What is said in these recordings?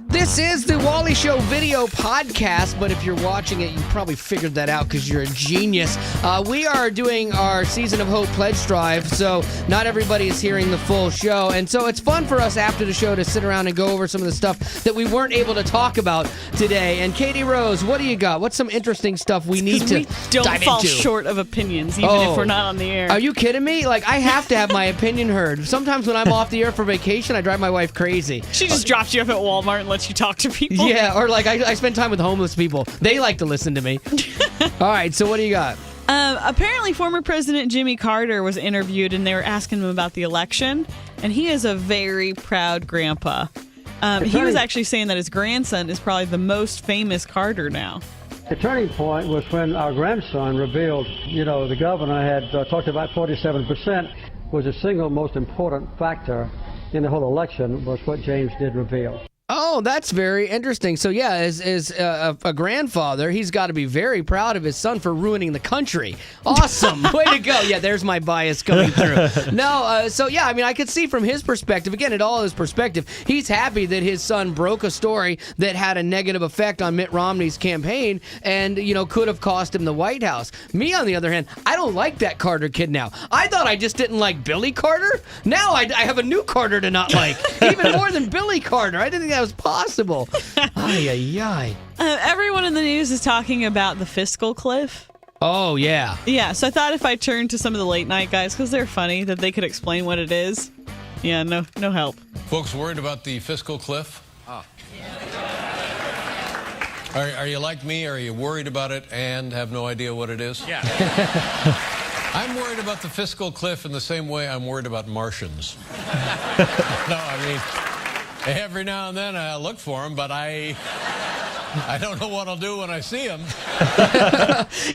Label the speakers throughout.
Speaker 1: This is the Wally Show video podcast, but if you're watching it, you probably figured that out because you're a genius. We are doing our Season of Hope pledge drive, so not everybody is hearing the full show. And so it's fun for us after the show to sit around and go over some of the stuff that we weren't able to talk about today. And Katie Rose, what do you got? What's some interesting stuff we need to
Speaker 2: don't
Speaker 1: dive
Speaker 2: fall
Speaker 1: into?
Speaker 2: short of opinions, even if we're not on the air.
Speaker 1: Are you kidding me? Like, I have to have my opinion heard. Sometimes when I'm off the air for vacation, I drive my wife crazy.
Speaker 2: She just drops you off at Walmart and lets you talk to people.
Speaker 1: Yeah, or like I spend time with homeless people. They like to listen to me. All right, so what do you got?
Speaker 2: Apparently, former President Jimmy Carter was interviewed, and they were asking him about the election, and he is a very proud grandpa. He was actually saying that his grandson is probably the most famous Carter now.
Speaker 3: The turning point was when our grandson revealed, the governor had talked about 47% was the single most important factor in the whole election was what James did reveal.
Speaker 1: Oh, that's very interesting. So, yeah, as a grandfather, he's got to be very proud of his son for ruining the country. Awesome. Way to go. Yeah, there's my bias coming through. No, so, yeah, I mean, I could see from his perspective, again, it all is perspective, he's happy that his son broke a story that had a negative effect on Mitt Romney's campaign and, could have cost him the White House. Me, on the other hand, I don't like that Carter kid now. I thought I just didn't like Billy Carter. Now I have a new Carter to not like, even more than Billy Carter. I didn't think that was possible. Ay, ay, ay.
Speaker 2: Everyone in the news is talking about the fiscal cliff.
Speaker 1: Oh, yeah.
Speaker 2: Yeah, so I thought if I turned to some of the late night guys, because they're funny, that they could explain what it is. Yeah, no help.
Speaker 4: Folks worried about the fiscal cliff? Oh. Are you like me? Are you worried about it and have no idea what it is?
Speaker 5: Yeah.
Speaker 4: I'm worried about the fiscal cliff in the same way I'm worried about Martians. No, I mean, every now and then I look for them, but I don't know what I'll do when I see them.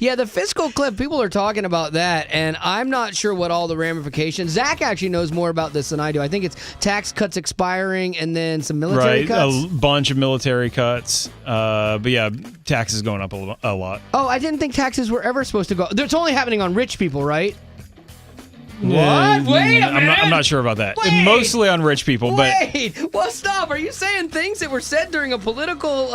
Speaker 1: Yeah, the fiscal cliff, people are talking about that, and I'm not sure what all the ramifications. Zach actually knows more about this than I do. I think it's tax cuts expiring and then some military cuts.
Speaker 5: A bunch of military cuts. But yeah, taxes going up a lot.
Speaker 1: Oh, I didn't think taxes were ever supposed to go. It's only happening on rich people, right?
Speaker 5: Yeah,
Speaker 1: What? Wait a minute.
Speaker 5: I'm not sure about that.
Speaker 1: Wait.
Speaker 5: Mostly on rich people,
Speaker 1: Wait, well, stop. Are you saying things that were said during a political,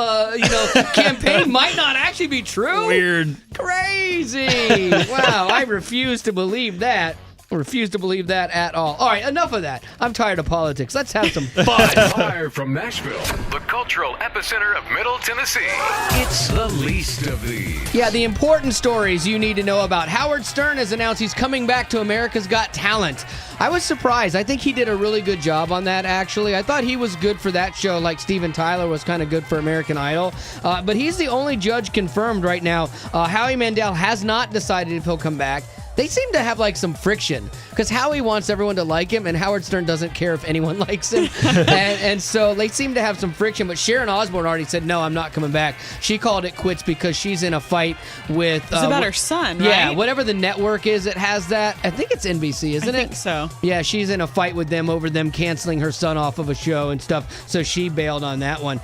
Speaker 1: campaign might not actually be true?
Speaker 5: Weird.
Speaker 1: Crazy. Wow, I refuse to believe that. I refuse to believe that at all. All right, enough of that. I'm tired of politics. Let's have some fun.
Speaker 6: Live from Nashville, the cultural epicenter of Middle Tennessee. It's the least of these.
Speaker 1: Yeah, the important stories you need to know about. Howard Stern has announced he's coming back to America's Got Talent. I was surprised. I think he did a really good job on that, actually. I thought he was good for that show, like Steven Tyler was kind of good for American Idol. But he's the only judge confirmed right now. Howie Mandel has not decided if he'll come back. They seem to have some friction because Howie wants everyone to like him and Howard Stern doesn't care if anyone likes him. and so they seem to have some friction. But Sharon Osbourne already said, no, I'm not coming back. She called it quits because she's in a fight with...
Speaker 2: It's about her son, right?
Speaker 1: Yeah, whatever the network is that has that. I think it's NBC, isn't it?
Speaker 2: I think so.
Speaker 1: Yeah, she's in a fight with them over them canceling her son off of a show and stuff. So she bailed on that one.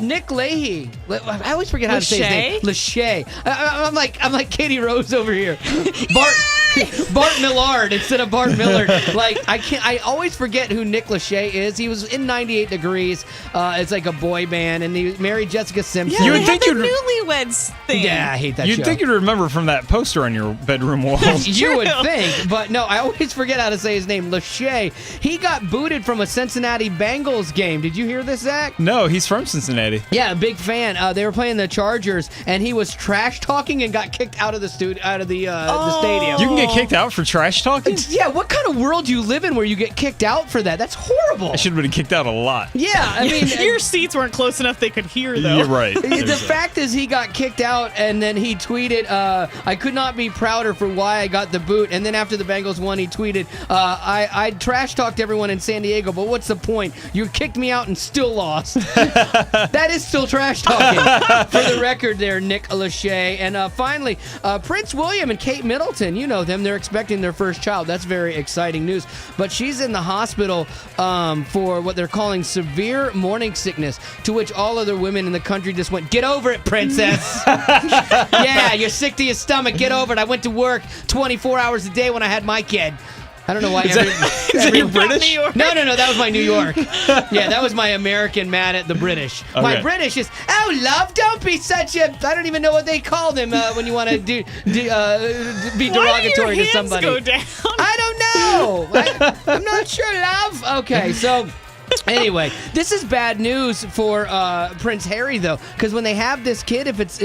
Speaker 1: Nick Leahy. I always forget how to say his name. Lachey. I'm like Katie Rose over here. Bart Millard instead of Bart Millard. I always forget who Nick Lachey is. He was in 98 Degrees. It's like a boy band, and he married Jessica Simpson.
Speaker 2: Yeah,
Speaker 5: You would
Speaker 2: they
Speaker 5: think
Speaker 2: had the
Speaker 5: you'd-
Speaker 2: newlyweds thing.
Speaker 1: Yeah, I hate that show.
Speaker 5: You'd think you'd remember from that poster on your bedroom wall.
Speaker 1: You would think, but no, I always forget how to say his name. Lachey. He got booted from a Cincinnati Bengals game. Did you hear this, Zach?
Speaker 5: No, he's from Cincinnati.
Speaker 1: Yeah, big fan. They were playing the Chargers, and he was trash talking and got kicked out of the stadium.
Speaker 5: You can get kicked out for trash talking?
Speaker 1: Yeah, what kind of world do you live in where you get kicked out for that? That's horrible.
Speaker 5: I should have been kicked out a lot.
Speaker 1: Yeah, I mean,
Speaker 2: Your seats weren't close enough they could hear, though.
Speaker 5: You're right.
Speaker 1: the fact is he got kicked out, and then he tweeted, I could not be prouder for why I got the boot. And then after the Bengals won, he tweeted, I trash talked everyone in San Diego, but what's the point? You kicked me out and still lost. That is still trash talking. For the record there, Nick Lachey. And finally, Prince William and Kate Middleton, you know them. They're expecting their first child. That's very exciting news. But she's in the hospital for what they're calling severe morning sickness, to which all other women in the country just went, get over it, princess. Yeah, you're sick to your stomach. Get over it. I went to work 24 hours a day when I had my kid. I don't know why.
Speaker 5: Is that your British?
Speaker 2: New York.
Speaker 1: No, that was my New York. Yeah, that was my American mad at the British.
Speaker 5: Okay.
Speaker 1: My British is, oh, love, don't be such a, I don't even know what they call them when you want to be derogatory
Speaker 2: Why do your
Speaker 1: to somebody.
Speaker 2: hands go down?
Speaker 1: I don't know. I'm not sure, love. Okay, so... Anyway, this is bad news for Prince Harry, though, because when they have this kid, if it's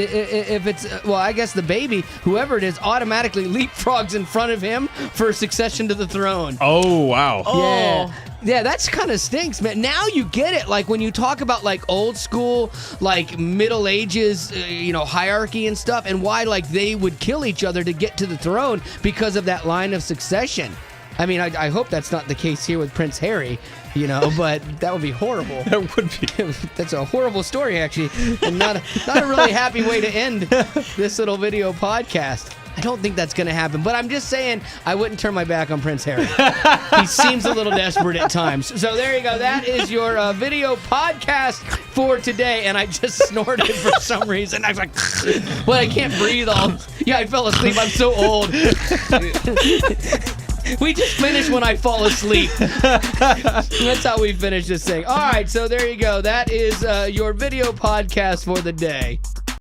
Speaker 1: well, I guess the baby, whoever it is, automatically leapfrogs in front of him for succession to the throne.
Speaker 5: Oh, wow.
Speaker 2: Oh.
Speaker 1: Yeah, that's kind of stinks, man. Now you get it. Like when you talk about like old school, like Middle Ages, hierarchy and stuff, and why like they would kill each other to get to the throne because of that line of succession. I mean, I hope that's not the case here with Prince Harry, but that would be horrible.
Speaker 5: That would be.
Speaker 1: That's a horrible story, actually, and not a really happy way to end this little video podcast. I don't think that's going to happen, but I'm just saying I wouldn't turn my back on Prince Harry. He seems a little desperate at times. So there you go. That is your video podcast for today, and I just snorted for some reason. I was like, well, I can't breathe Yeah, I fell asleep. I'm so old. We just finish when I fall asleep. That's how we finish this thing. All right, so there you go. That is your video podcast for the day.